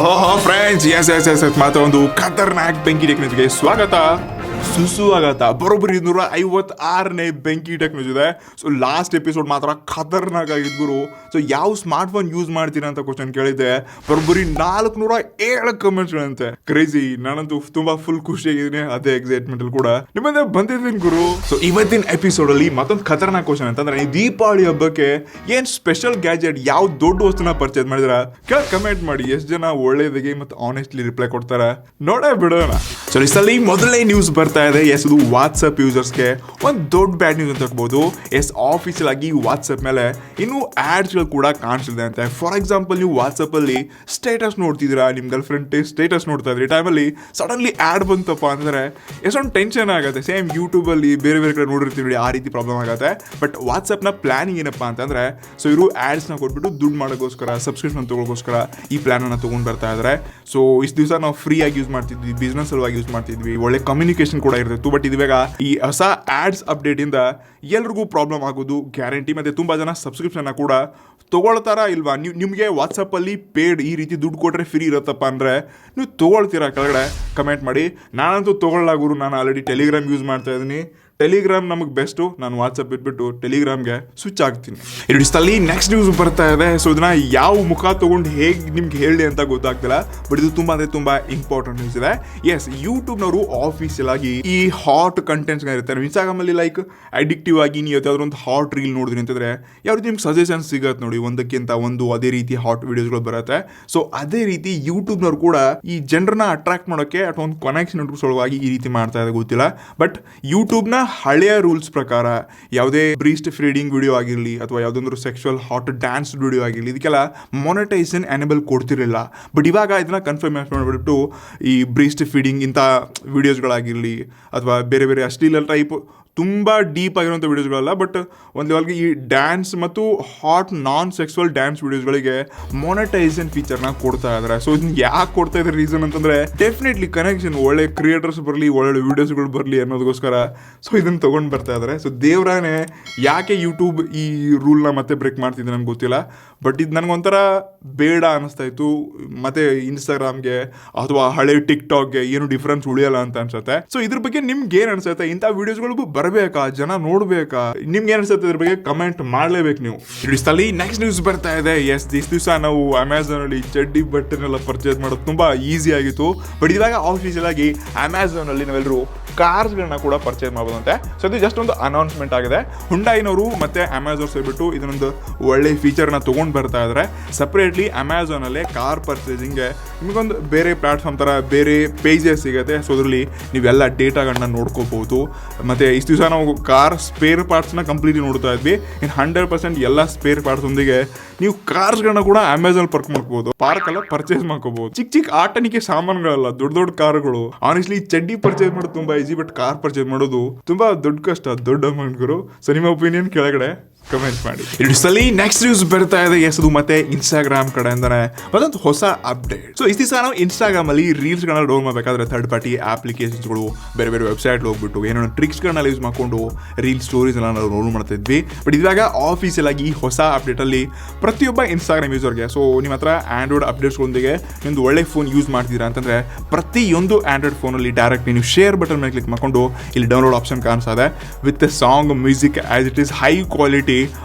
Friends S ಮಾತ್ರ ಒಂದು ಖತರ್ನಾಕ್ ಬೆಂಕಿ ಟೆಕ್ನಿಕ್ಗೆ ಸ್ವಾಗತ ಸುಸ್ವಾಗತ. ಬರೋಬ್ಬರಿ 256ನೇ ಬೆಂಕಿ ಟೆಕ್ನಿಕ್ ಇದೆ. ಸೊ ಲಾಸ್ಟ್ ಎಪಿಸೋಡ್ ಮಾತ್ರ ಖತರ್ನಾಕ್ ಆಗಿದ್ಗುರು. ಸೊ ಯಾವ ಸ್ಮಾರ್ಟ್ ಫೋನ್ ಯೂಸ್ ಮಾಡ್ತೀರಾ ಅಂತ ಕ್ವಶನ್ ಕೇಳಿದ್ದೆ. ಬರೋಬ್ಬರಿ 407 ಕಮೆಂಟ್ಸ್ಗಳಂತೆ. ಕ್ರೇಜಿ. ನಾನಂತೂ ತುಂಬಾ ಫುಲ್ ಖುಷಿಯಾಗಿದ್ದೀನಿ. ಅದೇ ಎಕ್ಸೈಟ್ಮೆಂಟ್ ಅಲ್ಲಿ ಕೂಡ ನಿಮ್ಮಂದ್ರೆ ಬಂದಿದ್ದೀನಿ ಗುರು. ಸೊ ಇವತ್ತಿನ ಎಪಿಸೋಡ್ ಅಲ್ಲಿ ಮತ್ತೊಂದು ಖತರ್ನಾಕ್ ಕ್ವಶನ್ ಅಂತಂದ್ರೆ, ಈ ದೀಪಾವಳಿ ಹಬ್ಬಕ್ಕೆ ಏನ್ ಸ್ಪೆಷಲ್ ಗ್ಯಾಜೆಟ್, ಯಾವ ದೊಡ್ಡ ವಸ್ತುನ ಪರ್ಚೇಸ್ ಮಾಡಿದ್ರ ಕೆಳಗೆ ಕಮೆಂಟ್ ಮಾಡಿ. ಎಷ್ಟು ಜನ ಒಳ್ಳೇದಾಗಿ ಮತ್ತು ಆನೆಸ್ಟ್ಲಿ ರಿಪ್ಲೈ ಕೊಡ್ತಾರೆ ನೋಡೇ ಬಿಡೋಣ. ಸೊ ಇಷ್ಟಲ್ಲಿ ಮೊದಲನೇ ನ್ಯೂಸ್ ಬರ್ತಾ ಇದೆ. ಎಸ್, ಇದು ವಾಟ್ಸಪ್ ಯೂಸರ್ಸ್ಗೆ ಒಂದು ದೊಡ್ಡ ಬ್ಯಾಡ್ ನ್ಯೂಸ್ ಅಂತ ಹೇಳ್ಬೋದು. ಎಸ್, ಆಫೀಸಿಯಲ್ ಆಗಿ ವಾಟ್ಸಪ್ ಮೇಲೆ ಇನ್ನೂ ಆಡ್ಸ್ಗಳು ಕೂಡ ಕಾಣಿಸ್ತಿದೆ ಅಂತೆ. ಫಾರ್ ಎಕ್ಸಾಂಪಲ್, ನೀವು ವಾಟ್ಸಪ್ ಅಲ್ಲಿ ಸ್ಟೇಟಸ್ ನೋಡ್ತಿದ್ದೀರಾ, ನಿಮ್ ಗರ್ಲ್ ಫ್ರೆಂಡ್ ಸ್ಟೇಟಸ್ ನೋಡ್ತಾ ಇದ್ರಿ, ಟೈಮಲ್ಲಿ ಸಡನ್ಲಿ ಆಡ್ ಬಂತಪ್ಪ ಅಂದ್ರೆ ಎಷ್ಟೊಂದು ಟೆನ್ಷನ್ ಆಗುತ್ತೆ. ಸೇಮ್ ಯೂಟ್ಯೂಬ್ ಅಲ್ಲಿ ಬೇರೆ ಬೇರೆ ಕಡೆ ನೋಡಿರ್ತೀವಿ, ಆ ರೀತಿ ಪ್ರಾಬ್ಲಮ್ ಆಗುತ್ತೆ. ಬಟ್ ವಾಟ್ಸಪ್ ನ ಪ್ಲಾನಿಂಗ್ ಏನಪ್ಪಾ ಅಂತಂದ್ರೆ, ಸೊ ಇವರು ಆಡ್ಸ್ ನ ಕೊಟ್ಬಿಟ್ಟು ದುಡ್ಡು ಮಾಡೋಕ್ಕೋಸ್ಕರ, ಸಬ್ಸ್ಕ್ರಿಪ್ಷನ್ ತಗೊಳ್ಳೋಕ್ಕೋಸ್ಕರ ಈ ಪ್ಲಾನ್ ಅನ್ನ ತಗೊಂಡ್ ಬರ್ತಾ ಇದ್ದಾರೆ. ಸೊ ಇಷ್ಟು ದಿವಸ ನಾವು ಫ್ರೀ ಆಗಿ ಯೂಸ್ ಮಾಡ್ತಿದ್ವಿ, ಬಿಸ್ನೆಸ್ ಸಲುವಾಗಿ ಯೂಸ್ ಮಾಡ್ತಿದ್ವಿ, ಒಳ್ಳೆ ಕಮ್ಯುನಿಕೇಶನ್ ಕೂಡ ಇರ್ತಿತ್ತು. ಬಟ್ ಇವಾಗ ಈ ಹೊಸ ಆಡ್ಸ್ ಅಪ್ಡೇಟ್ ಇಂದ ಎಲ್ರಿಗೂ ಪ್ರಾಬ್ಲಮ್ ಆಗೋದು ಗ್ಯಾರಂಟಿ. ಮತ್ತೆ ತುಂಬಾ ಜನ ಸಬ್ಸ್ಕ್ರಿಪ್ಷನ್ ಕೂಡ ತಗೊಳ್ತಾರಾ ಇಲ್ವಾ? ನಿಮಗೆ ವಾಟ್ಸಪ್ ಅಲ್ಲಿ ಪೇಡ್ ಈ ರೀತಿ ದುಡ್ಡು ಕೊಟ್ರೆ ಫ್ರೀ ಇರುತ್ತಪ್ಪ ಅಂದ್ರೆ ನೀವು ತಗೊಳ್ತೀರಾ? ಕೆಳಗಡೆ ಕಮೆಂಟ್ ಮಾಡಿ. ನಾನಂತೂ ತಗೊಳ್ಳಾಗುರು. ನಾನು ಆಲ್ರೆಡಿ ಟೆಲಿಗ್ರಾಮ್ ಯೂಸ್ ಮಾಡ್ತಾ ಇದ್ದೀನಿ. ಟೆಲಿಗ್ರಾಮ್ ನಮಗೆ ಬೆಸ್ಟು. ನಾನು ವಾಟ್ಸಪ್ ಬಿಟ್ಬಿಟ್ಟು ಟೆಲಿಗ್ರಾಮ್ಗೆ ಸ್ವಿಚ್ ಆಗ್ತೀನಿ. ಇಷ್ಟಲ್ಲಿ ನೆಕ್ಸ್ಟ್ ನ್ಯೂಸ್ ಬರ್ತಾ ಇದೆ. ಸೊ ಇದನ್ನ ಯಾವ ಮುಖ ತಗೊಂಡು ಹೇಗೆ ನಿಮ್ಗೆ ಹೇಳಿ ಅಂತ ಗೊತ್ತಾಗ್ತಿಲ್ಲ. ಬಟ್ ಇದು ತುಂಬಾ ಅಂದ್ರೆ ತುಂಬಾ ಇಂಪಾರ್ಟೆಂಟ್ ನ್ಯೂಸ್ ಇದೆ. ಎಸ್, ಯೂಟ್ಯೂಬ್ನವರು ಆಫೀಸಿಯಲ್ ಆಗಿ ಈ ಹಾಟ್ ಕಂಟೆಂಟ್ಸ್ ಇರುತ್ತೆ. ಇನ್ಸ್ಟಾಗ್ರಾಮ್ ಅಲ್ಲಿ ಲೈಕ್ ಅಡಿಕ್ಟಿವ್ ಆಗಿ ನೀವು ಯಾವ್ದಾದ್ರು ಒಂದು ಹಾಟ್ ರೀಲ್ ನೋಡಿದ್ರಿ ಅಂತಂದ್ರೆ ಯಾವ ರೀತಿ ನಿಮ್ಗೆ ಸಜೆಷನ್ ಸಿಗತ್ತೆ ನೋಡಿ, ಒಂದಕ್ಕಿಂತ ಒಂದು ಅದೇ ರೀತಿ ಹಾಟ್ ವಿಡಿಯೋಸ್ಗಳು ಬರುತ್ತೆ. ಸೊ ಅದೇ ರೀತಿ ಯೂಟ್ಯೂಬ್ನವ್ರು ಕೂಡ ಈ ಜನರನ್ನ ಅಟ್ರಾಕ್ಟ್ ಮಾಡೋಕ್ಕೆ ಅಥವಾ ಒಂದು ಕನೆಕ್ಷನ್ ಸಲುವಾಗಿ ಈ ರೀತಿ ಮಾಡ್ತಾ ಇದೆ ಗೊತ್ತಿಲ್ಲ. ಬಟ್ ಯೂಟ್ಯೂಬ್ನ ಹಳೆಯ ರೂಲ್ಸ್ ಪ್ರಕಾರ ಯಾವುದೇ ಬ್ರೀಸ್ಟ್ ಫೀಡಿಂಗ್ ವಿಡಿಯೋ ಆಗಿರಲಿ ಅಥವಾ ಯಾವುದೊಂದು ಸೆಕ್ಷುವಲ್ ಹಾಟ್ ಡ್ಯಾನ್ಸ್ ವಿಡಿಯೋ ಆಗಿರಲಿ, ಇದಕ್ಕೆಲ್ಲ ಮೊನೆಟೈಸೇಷನ್ ಎನೇಬಲ್ ಕೊಡ್ತಿರಲಿಲ್ಲ. ಬಟ್ ಇವಾಗ ಇದನ್ನ ಕನ್ಫರ್ಮ್ ಮಾಡಿಬಿಟ್ಟು ಈ ಬ್ರೀಸ್ಟ್ ಫೀಡಿಂಗ್ ಇಂಥ ವಿಡಿಯೋಸ್ಗಳಾಗಿರಲಿ ಅಥವಾ ಬೇರೆ ಬೇರೆ ಅಶ್ಲೀಲ ಟೈಪ್ ತುಂಬ ಡೀಪ್ ಆಗಿರುವಂಥ ವಿಡಿಯೋಸ್ಗಳಲ್ಲ, ಬಟ್ ಒಂದು ಲೆವೆಲ್ಗೆ ಈ ಡ್ಯಾನ್ಸ್ ಮತ್ತು ಹಾಟ್ ನಾನ್ ಸೆಕ್ಸುವಲ್ ಡ್ಯಾನ್ಸ್ ವಿಡಿಯೋಸ್ಗಳಿಗೆ ಮೊನೆಟೈಸೇಷನ್ ಫೀಚರ್ನ ಕೊಡ್ತಾ ಇದ್ದಾರೆ. ಸೊ ಇದನ್ನ ಯಾಕೆ ಕೊಡ್ತಾ ಇದ್ದಾರೆ ರೀಸನ್ ಅಂತಂದರೆ, ಡೆಫಿನೆಟ್ಲಿ ಕನೆಕ್ಷನ್, ಒಳ್ಳೆ ಕ್ರಿಯೇಟರ್ಸ್ ಬರಲಿ, ಒಳ್ಳೆ ವಿಡಿಯೋಸ್ಗಳು ಬರಲಿ ಅನ್ನೋದಕ್ಕೋಸ್ಕರ ಸೊ ಇದನ್ನು ತೊಗೊಂಡು ಬರ್ತಾ ಇದ್ದಾರೆ. ಸೊ ದೇವ್ರಾನೇ ಯಾಕೆ ಯೂಟ್ಯೂಬ್ ಈ ರೂಲ್ನ ಮತ್ತೆ ಬ್ರೇಕ್ ಮಾಡ್ತಿದ್ದೆ ನನಗೆ ಗೊತ್ತಿಲ್ಲ. ಬಟ್ ಇದು ನನಗೊಂಥರ ಬೇಡ ಅನ್ನಿಸ್ತಾ ಇತ್ತು. ಮತ್ತೆ ಇನ್ಸ್ಟಾಗ್ರಾಮ್ಗೆ ಅಥವಾ ಹಳೆ ಟಿಕ್ಟಾಕ್ಗೆ ಏನು ಡಿಫ್ರೆನ್ಸ್ ಉಳಿಯಲ್ಲ ಅಂತ ಅನ್ಸುತ್ತೆ. ಸೊ ಇದ್ರ ಬಗ್ಗೆ ನಿಮ್ಗೆ ಏನು ಅನ್ಸುತ್ತೆ? ಇಂಥ ವಿಡಿಯೋಸ್ಗಳು ಬರಬೇಕಾ? ಜನ ನೋಡ್ಬೇಕಾ? ನಿಮ್ಗೆ ಏನು ಅನ್ಸುತ್ತೆ? ಇದ್ರ ಬಗ್ಗೆ ಕಮೆಂಟ್ ಮಾಡಲೇಬೇಕು ನೀವು. ಇಷ್ಟಲ್ಲಿ ನೆಕ್ಸ್ಟ್ ನ್ಯೂಸ್ ಬರ್ತಾ ಇದೆ. ಎಸ್, ಇಷ್ಟು ದಿವಸ ನಾವು ಅಮೆಝಾನ್ ಅಲ್ಲಿ ಚಡ್ಡಿ ಬಟ್ಟೆನೆಲ್ಲ ಪರ್ಚೇಸ್ ಮಾಡೋದು ತುಂಬಾ ಈಸಿ ಆಗಿತ್ತು. ಬಟ್ ಇವಾಗ ಆಫೀಸಿಯಲ್ ಆಗಿ ಅಮೆಝಾನ್ ಅಲ್ಲಿ ನಾವೆಲ್ಲರೂ ಕಾರ್ಸ್ಗಳನ್ನ ಕೂಡ ಪರ್ಚೇಸ್ ಮಾಡ್ಬೋದಂತೆ. ಸೊ ಇದು ಜಸ್ಟ್ ಒಂದು ಅನೌನ್ಸ್ಮೆಂಟ್ ಆಗಿದೆ. ಹುಂಡಾಯಿನವರು ಮತ್ತೆ ಅಮೆಝಾನ್ ಸೇರಿಬಿಟ್ಟು ಇದನ್ನೊಂದು ಒಳ್ಳೆ ಫೀಚರ್ನ ತೊಗೊಂಡು ಬರ್ತಾ ಇದ್ದಾರೆ. ಸಪ್ರೇಟ್ಲಿ ಅಮೆಝಾನ್ ಅಲ್ಲೇ ಕಾರ್ ಪರ್ಚೇಸಿಂಗ್ಗೆ ನಿಮಗೊಂದು ಬೇರೆ ಪ್ಲಾಟ್ಫಾರ್ಮ್ ಥರ ಬೇರೆ ಪೇಜಸ್ ಸಿಗುತ್ತೆ. ಸೊ ಅದರಲ್ಲಿ ನೀವೆಲ್ಲ ಡೇಟಾಗಳನ್ನ ನೋಡ್ಕೋಬಹುದು. ಮತ್ತು ಇಷ್ಟು ದಿವಸ ನಾವು ಕಾರ್ ಸ್ಪೇರ್ ಪಾರ್ಟ್ಸ್ನ ಕಂಪ್ಲೀಟ್ಲಿ ನೋಡ್ತಾ ಇದ್ವಿ. ಇನ್ನು 100% ಎಲ್ಲ ಸ್ಪೇರ್ ಪಾರ್ಟ್ಸ್ ಒಂದಿಗೆ ನೀವು ಕಾರ್ಸ್ಗಳನ್ನ ಕೂಡ ಅಮೆಝಾನ್ ಪರ್ಚೇಸ್ ಮಾಡ್ಕೋಬಹುದು. ಚಿಕ್ಕ ಚಿಕ್ಕ ಆಟನಿಕೆ ಸಾಮಾನುಗಳಲ್ಲ, ದೊಡ್ಡ ದೊಡ್ಡ ಕಾರ್ಗಳು. ಆನೆಸ್ಟ್ಲಿ ಚಡ್ಡಿ ಪರ್ಚೇಸ್ ಮಾಡೋದು ತುಂಬಾ ಈಸಿ, ಬಟ್ ಕಾರ್ ಪರ್ಚೇಸ್ ಮಾಡೋದು ತುಂಬಾ ದೊಡ್ಡ ಕಷ್ಟ, ದೊಡ್ಡ ಅಮೌಂಟ್ಗಳು. ಸೊ ನಿಮ್ಮ ಒಪಿನಿಯನ್ ಕೆಳಗಡೆ ಕಮೆಂಟ್ ಮಾಡಿ. ಇಷ್ಟಲ್ಲಿ ನೆಕ್ಸ್ಟ್ ನ್ಯೂಸ್ ಬರ್ತಾ ಇದೆ. ಎಸ್, ಅದು ಮತ್ತೆ ಇನ್ಸ್ಟಾಗ್ರಾಮ್ ಕಡೆಯಿಂದಾನೆ ಮತ್ತೊಂದು ಹೊಸ ಅಪ್ಡೇಟ್. ಸೊ ಇಷ್ಟು ದಿವಸ ನಾವು ಇನ್ಸ್ಟಾಗ್ರಾಮ್ ಅಲ್ಲಿ ರೀಲ್ಸ್ಗಳನ್ನ ಡೌನ್ ಮಾಡಬೇಕಾದ್ರೆ ಥರ್ಡ್ ಪಾರ್ಟಿ ಅಪ್ಲಿಕೇಶನ್ಸ್ಗಳು, ಬೇರೆ ಬೇರೆ ವೆಬ್ಸೈಟ್ ಹೋಗ್ಬಿಟ್ಟು ಏನೋ ಟ್ರಿಕ್ಸ್ಗಳನ್ನ ಯೂಸ್ ಮಾಡ್ಕೊಂಡು ರೀಲ್ ಸ್ಟೋರೀಸ್ ಎಲ್ಲ ನಾವು ಡೌನ್ ಮಾಡ್ತಾ ಇದ್ವಿ. ಬಟ್ ಇವಾಗ ಆಫೀಸಿಯಲ್ ಆಗಿ ಈ ಹೊಸ ಅಪ್ಡೇಟ್ ಅಲ್ಲಿ ಪ್ರತಿಯೊಬ್ಬ ಇನ್ಸ್ಟಾಗ್ರಾಮ್ ಯೂಸರ್ಗೆ, ಸೊ ನಿಮ್ಮ ಹತ್ರ ಆಂಡ್ರಾಯ್ಡ್ ಅಪ್ಡೇಟ್ಸ್ಗಳೊಂದಿಗೆ ನಿಮ್ದು ಒಳ್ಳೆ ಫೋನ್ ಯೂಸ್ ಮಾಡ್ತೀರಾ ಅಂತಂದ್ರೆ ಪ್ರತಿಯೊಂದು ಆಂಡ್ರಾಯ್ಡ್ ಫೋನಲ್ಲಿ ಡೈರೆಕ್ಟ್ ನೀವು ಶೇರ್ ಬಟನ್ ಮೇಲೆ ಕ್ಲಿಕ್ ಮಾಡ್ಕೊಂಡು ಇಲ್ಲಿ ಡೌನ್ಲೋಡ್ ಆಪ್ಷನ್ ಕಾಣಿಸ್ತದೆ. With song, music as it is high quality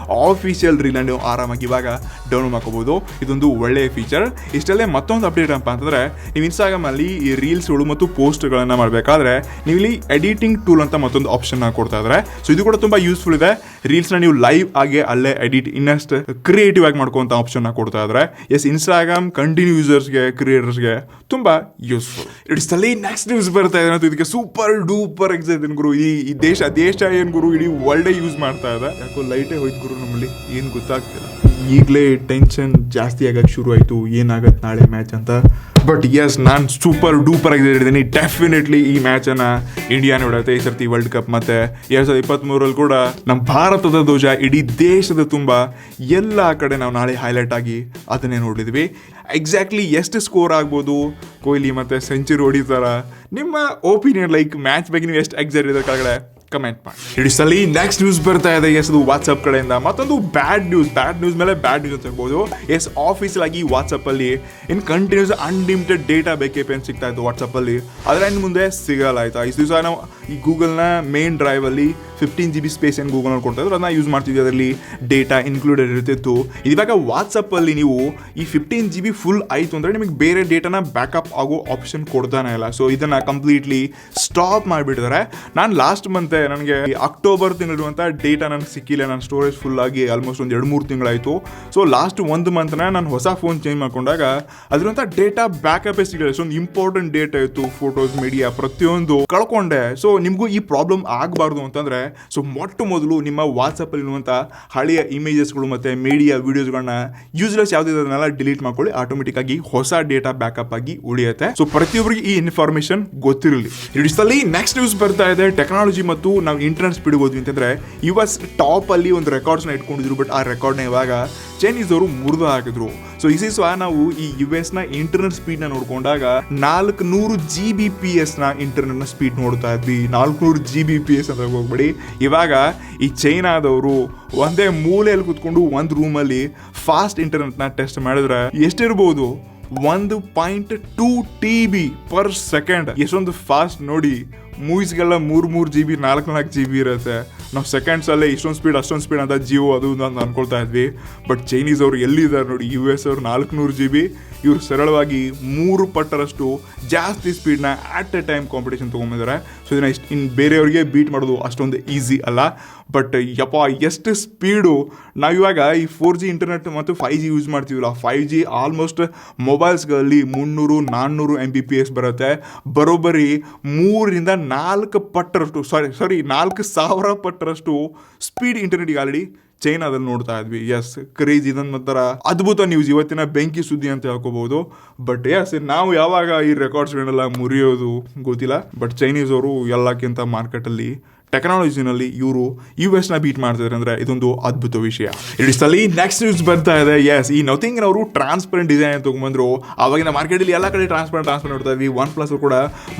official reel ನೀವು ಆರಾಮಾಗಿ ಇವಾಗ ಡೌನ್ಲೋಡ್ ಮಾಡ್ಕೋಬಹುದು. ಇದೊಂದು ಒಳ್ಳೆಯ ಫೀಚರ್. ಇಷ್ಟಲ್ಲೇ ಮತ್ತೊಂದು ಅಪ್ಡೇಟ್ ಏನಪ್ಪ ಅಂತಂದ್ರೆ, ನೀವು ಇನ್ಸ್ಟಾಗ್ರಾಮ್ ಅಲ್ಲಿ ಈ ರೀಲ್ಸ್ಗಳು ಮತ್ತು ಪೋಸ್ಟ್ಗಳನ್ನ ಮಾಡಬೇಕಾದ್ರೆ ನೀವು ಇಲ್ಲಿ ಎಡಿಟಿಂಗ್ ಟೂಲ್ ಅಂತ ಮತ್ತೊಂದು ಆಪ್ಷನ್ ಕೊಡ್ತಾ ಇದ್ದಾರೆ. ಸೊ ಇದು ಕೂಡ ತುಂಬಾ ಯೂಸ್ಫುಲ್ ಇದೆ. ರೀಲ್ಸ್ನ ನೀವು ಲೈವ್ ಆಗಿ ಅಲ್ಲೇ ಎಡಿಟ್ ಇನ್ನಷ್ಟು ಕ್ರಿಯೇಟಿವ್ ಆಗಿ ಮಾಡ್ಕೊಂತ ಆಪ್ಷನ್ ಕೊಡ್ತಾ ಇದ್ದಾರೆ. ಎಸ್, ಇನ್ಸ್ಟಾಗ್ರಾಮ್ ಕಂಟಿನ್ಯೂ ಯೂಸರ್ಸ್ಗೆ, ಕ್ರಿಯೇಟರ್ಸ್ಗೆ ತುಂಬಾ ಯೂಸ್ಫುಲ್. ಇಷ್ಟಲ್ಲಿ ನೆಕ್ಸ್ಟ್ ನ್ಯೂಸ್ ಬರ್ತಾ ಇದೆ. ಇದಕ್ಕೆ ಸೂಪರ್ ಡೂಪರ್ ಎಕ್ಸೈಟ್ ಗುರು. ಈ ದೇಶ ಏನ್ ಗುರು, ಇಡೀ ವರ್ಲ್ಡ್ ಯೂಸ್ ಮಾಡ್ತಾ ಇದೆ. ಯಾಕೋ ಲೈಟೇ ಹೋಯ್ತು ಗುರು, ನಮ್ಮಲ್ಲಿ ಏನು ಗೊತ್ತಾಗ್ತಿಲ್ಲ. ಈಗಲೇ ಟೆನ್ಷನ್ ಜಾಸ್ತಿ ಆಗಕ್ಕೆ ಶುರು ಆಯಿತು, ಏನಾಗತ್ತೆ ನಾಳೆ ಮ್ಯಾಚ್ ಅಂತ. ಬಟ್ ಎಸ್, ನಾನು ಸೂಪರ್ ಡೂಪರ್ ಆಗಿ ಹೇಳಿದ್ದೀನಿ. ಡೆಫಿನೆಟ್ಲಿ ಈ ಮ್ಯಾಚನ್ನು ಇಂಡಿಯಾನೇ ಹೊಡೆಯುತ್ತೆ ಈ ಸರ್ತಿ ವರ್ಲ್ಡ್ ಕಪ್. ಮತ್ತು 2023 ಕೂಡ ನಮ್ಮ ಭಾರತದ ಧ್ವಜ ಇಡೀ ದೇಶದ ತುಂಬ ಎಲ್ಲ ಕಡೆ ನಾವು ನಾಳೆ ಹೈಲೈಟ್ ಆಗಿ ಅದನ್ನೇ ನೋಡಿದ್ವಿ. ಎಕ್ಸಾಕ್ಟ್ಲಿ ಎಷ್ಟು ಸ್ಕೋರ್ ಆಗ್ಬೋದು, ಕೊಹ್ಲಿ ಮತ್ತು ಸೆಂಚುರಿ ಹೊಡಿತಾರ? ನಿಮ್ಮ ಒಪಿನಿಯನ್, ಲೈಕ್ ಮ್ಯಾಚ್ ಬಗ್ಗೆ ನೀವು ಎಷ್ಟು ಎಕ್ಸೈಟ್ ಇದ್ದಾರೆ ಕೆಳಗಡೆ ಕಮೆಂಟ್ ಮಾಡಿ. ಇಡಿಸಲಿ ನೆಕ್ಸ್ಟ್ ನ್ಯೂಸ್ ಬರ್ತಾ ಇದೆ. ಎಸ್, ಅದು ವಾಟ್ಸಪ್ ಕಡೆಯಿಂದ ಮತ್ತೊಂದು ಬ್ಯಾಡ್ ನ್ಯೂಸ್ ಮೇಲೆ ಬ್ಯಾಡ್ ನ್ಯೂಸ್ ಅಂತ ಹೇಳ್ಬೋದು. ಎಸ್, ಆಫೀಸಲ್ ಆಗಿ ವಾಟ್ಸಪ್ ಅಲ್ಲಿ ಇನ್ ಕಂಟಿನ್ಯೂಸ್ ಅನ್ಲಿಮಿಟೆಡ್ ಡೇಟಾ ಬೇಕೇ ಪೇನ್ ಸಿಗ್ತಾ ಇತ್ತು ವಾಟ್ಸಪ್ ಅಲ್ಲಿ. ಆದ್ರೆ ಇನ್ನು ಮುಂದೆ ಸಿಗಲ್ಲ. ಆಯ್ತಾ, ಇಷ್ಟು ದಿವಸ ನಾವು ಈ ಗೂಗಲ್ನ ಮೇನ್ ಡ್ರೈವ್ ಅಲ್ಲಿ 15 GB ಸ್ಪೇಸ್ ಏನು ಗೂಗಲ್ ಕೊಡ್ತಾ ಇದ್ರು, ಅದನ್ನ ಯೂಸ್ ಮಾಡ್ತಿದ್ವಿ. ಅದರಲ್ಲಿ ಡೇಟಾ ಇನ್ಕ್ಲೂಡೆಡ್ ಇರ್ತಿತ್ತು. ಇವಾಗ ವಾಟ್ಸಪ್ ಅಲ್ಲಿ ನೀವು ಈ 15 GB ಫುಲ್ ಆಯ್ತು ಅಂದ್ರೆ ನಿಮಗೆ ಬೇರೆ ಡೇಟಾನ ಬ್ಯಾಕಪ್ ಆಗೋ ಆಪ್ಷನ್ ಕೊಡ್ತಾನೆ ಇಲ್ಲ. ಸೊ ಇದನ್ನ ಕಂಪ್ಲೀಟ್ಲಿ ಸ್ಟಾಪ್ ಮಾಡಿಬಿಟ್ಟಿದ್ದಾರೆ. ನಾನು ಲಾಸ್ಟ್ ಮಂತ್ ನನಗೆ ಅಕ್ಟೋಬರ್ ತಿಂಗಳಿರುವಂಥ ಡೇಟಾ ನನಗೆ ಸಿಕ್ಕಿಲ್ಲ. ನನ್ನ ಸ್ಟೋರೇಜ್ ಫುಲ್ ಆಗಿ ಆಲ್ಮೋಸ್ಟ್ ಒಂದು 2-3 ತಿಂಗಳಾಯಿತು. ಸೊ ಲಾಸ್ಟ್ 1 ಮಂತ್ನ ನಾನು ಹೊಸ ಫೋನ್ ಚೇಂಜ್ ಮಾಡ್ಕೊಂಡಾಗ ಅದರಂಥ ಡೇಟಾ ಬ್ಯಾಕಪ್ ಸಿಗಲ್ಲ. ಒಂದು ಇಂಪಾರ್ಟೆಂಟ್ ಡೇಟಾ ಇತ್ತು, ಫೋಟೋಸ್, ಮೀಡಿಯಾ ಪ್ರತಿಯೊಂದು ಕಳ್ಕೊಂಡೆ. ಸೊ ನಿಮಗೂ ಈ ಪ್ರಾಬ್ಲಮ್ ಆಗಬಾರ್ದು ಅಂತಂದ್ರೆ ಸೊ ಮೊಟ್ಟ ಮೊದಲು ನಿಮ್ಮ ವಾಟ್ಸಪ್ ಅಲ್ಲಿ ಇರುವಂಥ ಹಳೆಯ ಇಮೇಜಸ್ಗಳು ಮತ್ತೆ ಮೀಡಿಯಾ ವಿಡಿಯೋಸ್ಗಳನ್ನ ಯೂಸ್ಲೆಸ್ ಯಾವುದಿದೆಲ್ಲ ಡಿಲೀಟ್ ಮಾಡ್ಕೊಳ್ಳಿ. ಆಟೋಮೆಟಿಕ್ ಆಗಿ ಹೊಸ ಡೇಟಾ ಬ್ಯಾಕಪ್ ಆಗಿ ಉಳಿಯುತ್ತೆ. ಸೊ ಪ್ರತಿಯೊಬ್ಬರಿಗೆ ಈ ಇನ್ಫಾರ್ಮೇಶನ್ ಗೊತ್ತಿರಲಿ. ಇಡಿಸಲಿ ನೆಕ್ಸ್ಟ್ ನ್ಯೂಸ್ ಬರ್ತಾ ಇದೆ. ಟೆಕ್ನಾಲಜಿ ಮತ್ತು ನಾವು ಇಂಟರ್ನೆಟ್ ಸ್ಪೀಡ್ ಹೋದ್ವಿ ಅಂತಂದ್ರೆ US ಟಾಪ್ ಅಲ್ಲಿ ಒಂದು ರೆಕಾರ್ಡ್ಸ್ನ ಇಟ್ಕೊಂಡಿದ್ರು. ಬಟ್ ಆ ರೆಕಾರ್ಡ್ನ ಇವಾಗ ಚೈನೀಸ್ ಅವರು ಮುರಿದು ಹಾಕಿದ್ರು. ಸೊ ಇಸಿಸ್ವ ನಾವು ಈ US ನ ಇಂಟರ್ನೆಟ್ ಸ್ಪೀಡ್ ನ ನೋಡ್ಕೊಂಡಾಗ 400 Gbps ನ ಇಂಟರ್ನೆಟ್ ನ ಸ್ಪೀಡ್ ನೋಡ್ತಾ ಇದ್ವಿ. 400 Gbps ಅಂತ ಹೋಗ್ಬೇಡಿ. ಇವಾಗ ಈ ಚೈನಾದವರು ಒಂದೇ ಮೂಲೆಯಲ್ಲಿ ಕುತ್ಕೊಂಡು ಒಂದು ರೂಮಲ್ಲಿ ಫಾಸ್ಟ್ ಇಂಟರ್ನೆಟ್ ನ ಟೆಸ್ಟ್ ಮಾಡಿದ್ರೆ ಎಷ್ಟಿರ್ಬೋದು? 1.2 TB per second. ಎಷ್ಟೊಂದು ಫಾಸ್ಟ್ ನೋಡಿ. ಮೂವೀಸ್ಗೆಲ್ಲ 3 GB 4 GB ಇರುತ್ತೆ. ನಾವು ಸೆಕೆಂಡ್ಸಲ್ಲೇ ಇಷ್ಟೊಂದು ಸ್ಪೀಡ್ ಅಷ್ಟೊಂದು ಸ್ಪೀಡ್ ಅಂತ ಜಿಯೋ ಅದು ಅಂತ ಅನ್ಕೊಳ್ತಾ ಇದ್ವಿ. ಬಟ್ ಚೈನೀಸ್ ಅವರು ಎಲ್ಲಿದ್ದಾರೆ ನೋಡಿ, US ಅವರು 400 GB, ಇವರು ಸರಳವಾಗಿ 3 ಪಟ್ಟರಷ್ಟು ಜಾಸ್ತಿ ಸ್ಪೀಡ್ನ ಆಟ್ ಎ ಟೈಮ್ ಕಾಂಪಿಟೇಷನ್ ತೊಗೊಂಡಿದ್ದಾರೆ. ಸೊ ಇದನ್ನ ಇನ್ನು ಬೇರೆಯವ್ರಿಗೆ ಬೀಟ್ ಮಾಡೋದು ಅಷ್ಟೊಂದು ಈಸಿ ಅಲ್ಲ. ಬಟ್ ಯಪ್ಪ ಎಷ್ಟು ಸ್ಪೀಡು! ನಾವಿವಾಗ ಈ 4G ಇಂಟರ್ನೆಟ್ ಮತ್ತು 5G ಯೂಸ್ ಮಾಡ್ತೀವಲ್ಲ, 5G ಆಲ್ಮೋಸ್ಟ್ ಮೊಬೈಲ್ಸ್ಗಳಲ್ಲಿ 300-400 Mbps ಬರುತ್ತೆ. ಬರೋಬ್ಬರಿ 3-4 ಪಟ್ಟರಷ್ಟು 4,000 ಪಟ್ಟರಷ್ಟು ಸ್ಪೀಡ್ ಇಂಟರ್ನೆಟ್ಗೆ ಆಲ್ರೆಡಿ ಚೈನಾದಲ್ಲಿ ನೋಡ್ತಾ ಇದ್ವಿ. Yes, craze. ಇದನ್ನ ಒಂಥರ ಅದ್ಭುತ ನ್ಯೂಸ್, ಇವತ್ತಿನ ಬೆಂಕಿ ಸುದ್ದಿ ಅಂತ ಹೇಳ್ಕೋಬಹುದು. ಬಟ್ ಎಸ್, ನಾವು ಯಾವಾಗ ಈ ರೆಕಾರ್ಡ್ಸ್ಗಳನ್ನೆಲ್ಲ ಮುರಿಯೋದು ಗೊತ್ತಿಲ್ಲ. ಬಟ್ ಚೈನೀಸ್ ಅವರು ಎಲ್ಲಕ್ಕಿಂತ ಮಾರ್ಕೆಟಲ್ಲಿ ಟೆಕ್ನಾಲಜಿನಲ್ಲಿ ಇವರು US ನ ಬೀಟ್ ಮಾಡ್ತಿದ್ದಾರೆ ಅಂದ್ರೆ ಇದೊಂದು ಅದ್ಭುತ ವಿಷಯ. ಇಡಿಸಲಿ ನೆಕ್ಸ್ಟ್ ನ್ಯೂಸ್ ಬರ್ತಾ ಇದೆ. ಎಸ್, ಈ ನಥಿಂಗ್ ಅವರು ಟ್ರಾನ್ಸ್ಪರೆಂಟ್ ಡಿಸೈನ್ ತಗೊಂಡ್ಬಂದ್ರು. ಅವಾಗಿನ ಮಾರ್ಕೆಟಲ್ಲಿ ಎಲ್ಲ ಕಡೆ ಟ್ರಾನ್ಸ್ಪರೆಂಟ್ ನೋಡ್ತಾ ಇದ್ವಿ. OnePlus ಕೂಡ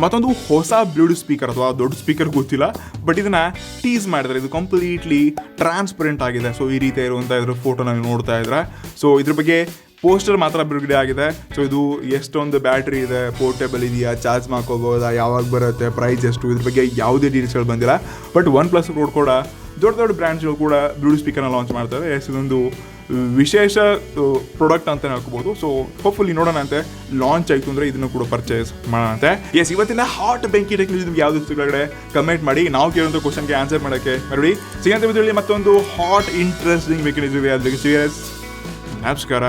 ಮತ್ತೊಂದು ಹೊಸ ಬ್ಲೂಟೂತ್ ಸ್ಪೀಕರ್ ಅಥವಾ ದೊಡ್ಡ ಸ್ಪೀಕರ್ ಗೊತ್ತಿಲ್ಲ, ಬಟ್ ಇದನ್ನ ಟೀಸ್ ಮಾಡಿದ್ದಾರೆ. ಇದು ಕಂಪ್ಲೀಟ್ಲಿ ಟ್ರಾನ್ಸ್ಪರೆಂಟ್ ಆಗಿದೆ. ಸೊ ಈ ರೀತಿ ಇರುವಂಥ ಇದ್ರ ಫೋಟೋ ನಾವು ನೋಡ್ತಾ ಇದ್ರೆ, ಸೊ ಇದ್ರ ಬಗ್ಗೆ ಪೋಸ್ಟರ್ ಮಾತ್ರ ಬಿಡುಗಡೆ ಆಗಿದೆ. ಸೊ ಇದು ಎಷ್ಟೊಂದು ಬ್ಯಾಟ್ರಿ ಇದೆ, ಪೋರ್ಟೇಬಲ್ ಇದೆಯಾ, ಚಾರ್ಜ್ ಮಾಡ್ಕೋಬೋದಾ, ಯಾವಾಗ ಬರುತ್ತೆ, ಪ್ರೈಸ್ ಎಷ್ಟು, ಇದ್ರ ಬಗ್ಗೆ ಯಾವುದೇ ಡೀಟೇಲ್ಸ್ಗಳು ಬಂದಿಲ್ಲ. ಬಟ್ OnePlus ಕೂಡ ದೊಡ್ಡ ಬ್ರ್ಯಾಂಡ್ಸ್ಗಳು ಕೂಡ ಬ್ಲೂಟೂತ್ ಸ್ಪೀಕರ್ನ ಲಾಂಚ್ ಮಾಡ್ತಾರೆ. ಎಸ್, ಇದೊಂದು ವಿಶೇಷ ಪ್ರಾಡಕ್ಟ್ ಅಂತ ಹಾಕೋಬಹುದು. ಸೊ ಹೋಪ್ಫುಲಿ ನೋಡೋಣ ಅಂತೆ. ಲಾಂಚ್ ಆಯಿತು ಅಂದರೆ ಇದನ್ನು ಕೂಡ ಪರ್ಚೇಸ್ ಮಾಡೋಣ ಅಂತೆ. ಎಸ್, ಇವತ್ತಿನ ಹಾಟ್ ಬೆಂಕಿ ಟೆಕ್ ನ್ಯೂಸ್ ನಿಮ್ಗೆ ಯಾವ್ದು ಕೆಳಗಡೆ ಕಮೆಂಟ್ ಮಾಡಿ. ನಾವು ಕೇಳುವಂಥ ಕ್ವಶನ್ಗೆ ಆನ್ಸರ್ ಮಾಡೋಕ್ಕೆ ಮರಳಿ ಸಿಗಂತ ವಿಡಿಯೋಲಿ ಮತ್ತೊಂದು ಹಾಟ್ ಇಂಟ್ರೆಸ್ಟಿಂಗ್ ಬೆಂಕಿ ನ್ಯೂಸ್. ನಮಸ್ಕಾರ.